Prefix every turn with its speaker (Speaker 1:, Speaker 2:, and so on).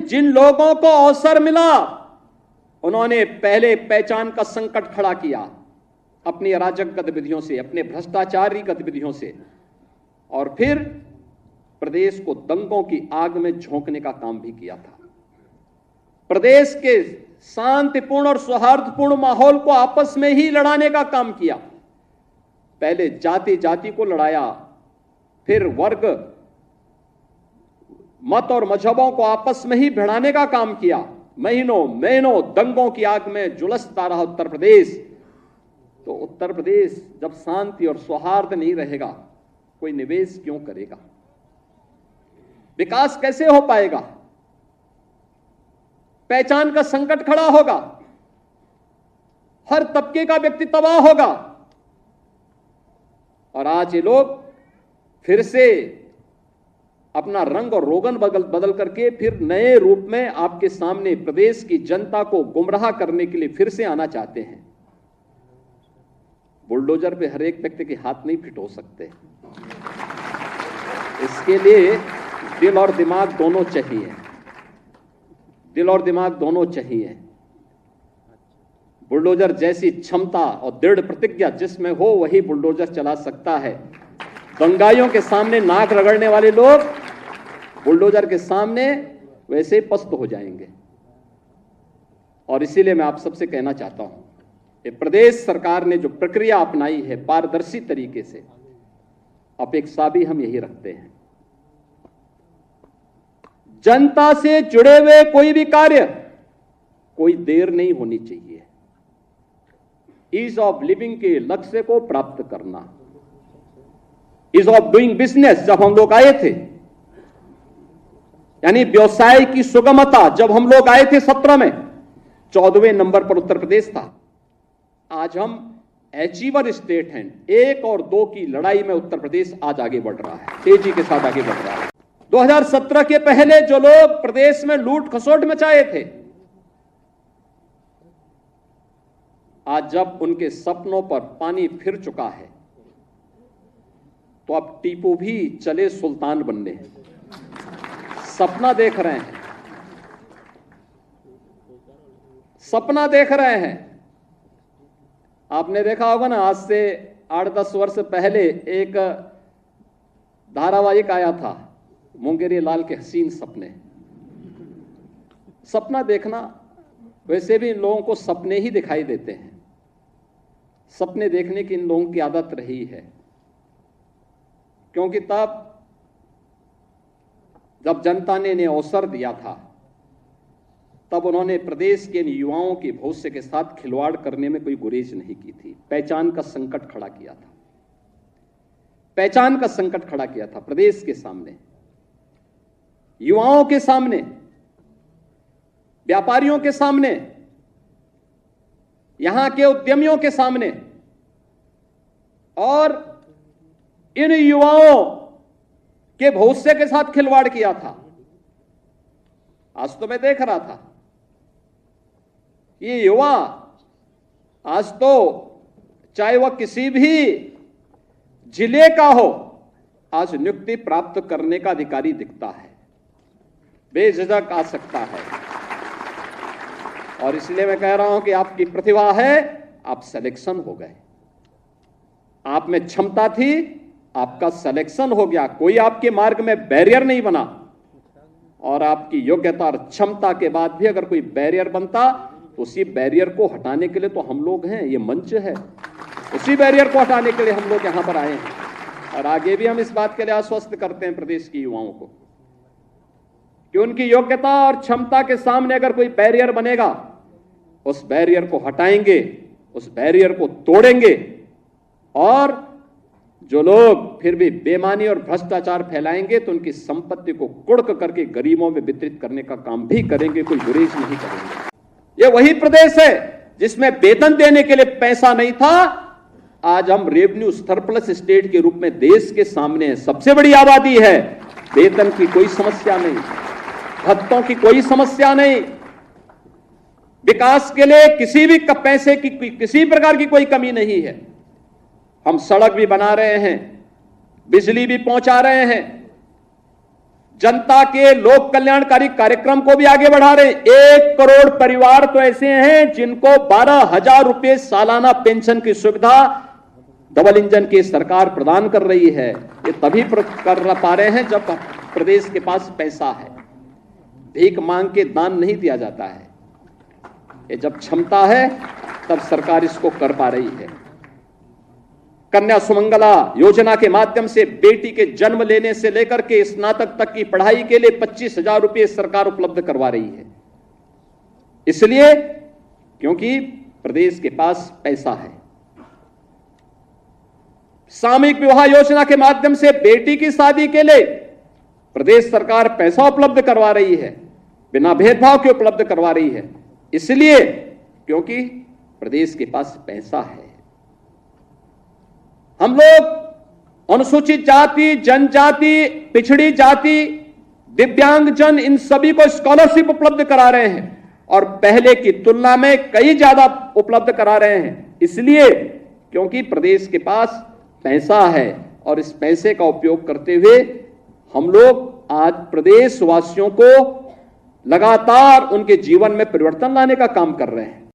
Speaker 1: जिन लोगों को अवसर मिला उन्होंने पहले पहचान का संकट खड़ा किया अपनी अराजक गतिविधियों से, अपने भ्रष्टाचारी गतिविधियों से, और फिर प्रदेश को दंगों की आग में झोंकने का काम भी किया था। प्रदेश के शांतिपूर्ण और सौहार्दपूर्ण माहौल को आपस में ही लड़ाने का काम किया। पहले जाति जाति को लड़ाया, फिर वर्ग, मत और मजहबों को आपस में ही भिड़ाने का काम किया। महीनों दंगों की आग में झुलसता रहा उत्तर प्रदेश। तो उत्तर प्रदेश जब शांति और सौहार्द नहीं रहेगा, कोई निवेश क्यों करेगा? विकास कैसे हो पाएगा? पहचान का संकट खड़ा होगा, हर तबके का व्यक्ति तबाह होगा। और आज ये लोग फिर से अपना रंग और रोगन बदल करके फिर नए रूप में आपके सामने प्रदेश की जनता को गुमराह करने के लिए फिर से आना चाहते हैं। बुलडोजर पे हर एक व्यक्ति के हाथ नहीं फिट हो सकते। इसके लिए दिल और दिमाग दोनों चाहिए, दिल और दिमाग दोनों चाहिए। बुलडोजर जैसी क्षमता और दृढ़ प्रतिज्ञा जिसमें हो वही बुलडोजर चला सकता है। दंगाइयों के सामने नाक रगड़ने वाले लोग बुलडोजर के सामने वैसे ही पस्त हो जाएंगे। और इसीलिए मैं आप सबसे कहना चाहता हूं कि प्रदेश सरकार ने जो प्रक्रिया अपनाई है पारदर्शी तरीके से, अपेक्षा भी हम यही रखते हैं। जनता से जुड़े हुए कोई भी कार्य कोई देर नहीं होनी चाहिए। ईज ऑफ लिविंग के लक्ष्य को प्राप्त करना, ईज ऑफ डूइंग बिजनेस जब हम लोग आए थे, यानी व्यवसाय की सुगमता जब हम लोग आए थे 17 में 14वें नंबर पर उत्तर प्रदेश था। आज हम अचीवर स्टेट हैं। 1 और 2 की लड़ाई में उत्तर प्रदेश आज आगे बढ़ रहा है, तेजी के साथ आगे बढ़ रहा है। 2017 के पहले जो लोग प्रदेश में लूट खसोट मचाए थे, आज जब उनके सपनों पर पानी फिर चुका है तो अब टीपू भी चले सुल्तान बनने। सपना देख रहे हैं, सपना देख रहे हैं। आपने देखा होगा ना, आज से 8-10 वर्ष पहले एक धारावाहिक आया था, मुंगेरी लाल के हसीन सपने। सपना देखना, वैसे भी इन लोगों को सपने ही दिखाई देते हैं। सपने देखने की इन लोगों की आदत रही है, क्योंकि तब जब जनता ने इन्हें अवसर दिया था तब उन्होंने प्रदेश के युवाओं के भविष्य के साथ खिलवाड़ करने में कोई गुरेज नहीं की थी। पहचान का संकट खड़ा किया था, पहचान का संकट खड़ा किया था प्रदेश के सामने, युवाओं के सामने, व्यापारियों के सामने, यहां के उद्यमियों के सामने। और इन युवाओं के भविष्य के साथ खिलवाड़ किया था। आज तो मैं देख रहा था, ये युवा आज तो चाहे वह किसी भी जिले का हो, आज नियुक्ति प्राप्त करने का अधिकारी दिखता है, बेझिझक आ सकता है। और इसलिए मैं कह रहा हूं कि आपकी प्रतिभा है, आप सिलेक्शन हो गए। आप में क्षमता थी, आपका सिलेक्शन हो गया, कोई आपके मार्ग में बैरियर नहीं बना। और आपकी योग्यता और क्षमता के बाद भी अगर कोई बैरियर बनता तो उसी बैरियर को हटाने के लिए तो हम लोग हैं, ये मंच है, उसी बैरियर को हटाने के लिए हम लोग यहां पर आए हैं। और आगे भी हम इस बात के लिए आश्वस्त करते हैं प्रदेश की युवाओं को कि उनकी योग्यता और क्षमता के सामने अगर कोई बैरियर बनेगा, उस बैरियर को हटाएंगे, उस बैरियर को तोड़ेंगे। और जो लोग फिर भी बेईमानी और भ्रष्टाचार फैलाएंगे तो उनकी संपत्ति को कुड़क करके गरीबों में वितरित करने का काम भी करेंगे, कोई गुरेज नहीं करेंगे। ये वही प्रदेश है जिसमें वेतन देने के लिए पैसा नहीं था। आज हम रेवेन्यू सरप्लस स्टेट के रूप में देश के सामने सबसे बड़ी आबादी है, वेतन की कोई समस्या नहीं, भत्तों की कोई समस्या नहीं, विकास के लिए किसी भी पैसे की किसी प्रकार की कोई कमी नहीं है। हम सड़क भी बना रहे हैं, बिजली भी पहुंचा रहे हैं, जनता के लोक कल्याणकारी कार्यक्रम को भी आगे बढ़ा रहे हैं। 1 करोड़ परिवार तो ऐसे हैं जिनको 12,000 रुपए सालाना पेंशन की सुविधा डबल इंजन की सरकार प्रदान कर रही है। ये तभी कर पा रहे हैं जब प्रदेश के पास पैसा है। भीख मांग के दान नहीं दिया जाता है। ये जब क्षमता है तब सरकार इसको कर पा रही है। कन्या सुमंगला योजना के माध्यम से बेटी के जन्म लेने से लेकर के स्नातक तक की पढ़ाई के लिए 25,000 रुपए सरकार उपलब्ध करवा रही है। इसलिए क्योंकि प्रदेश के पास पैसा है। सामूहिक विवाह योजना के माध्यम से बेटी की शादी के लिए प्रदेश सरकार पैसा उपलब्ध करवा रही है, बिना भेदभाव के उपलब्ध करवा रही है। इसलिए क्योंकि प्रदेश के पास पैसा है। हम लोग अनुसूचित जाति, जनजाति, पिछड़ी जाति, दिव्यांगजन, इन सभी को स्कॉलरशिप उपलब्ध करा रहे हैं और पहले की तुलना में कई ज्यादा उपलब्ध करा रहे हैं। इसलिए क्योंकि प्रदेश के पास पैसा है और इस पैसे का उपयोग करते हुए हम लोग आज प्रदेशवासियों को लगातार उनके जीवन में परिवर्तन लाने का काम कर रहे हैं।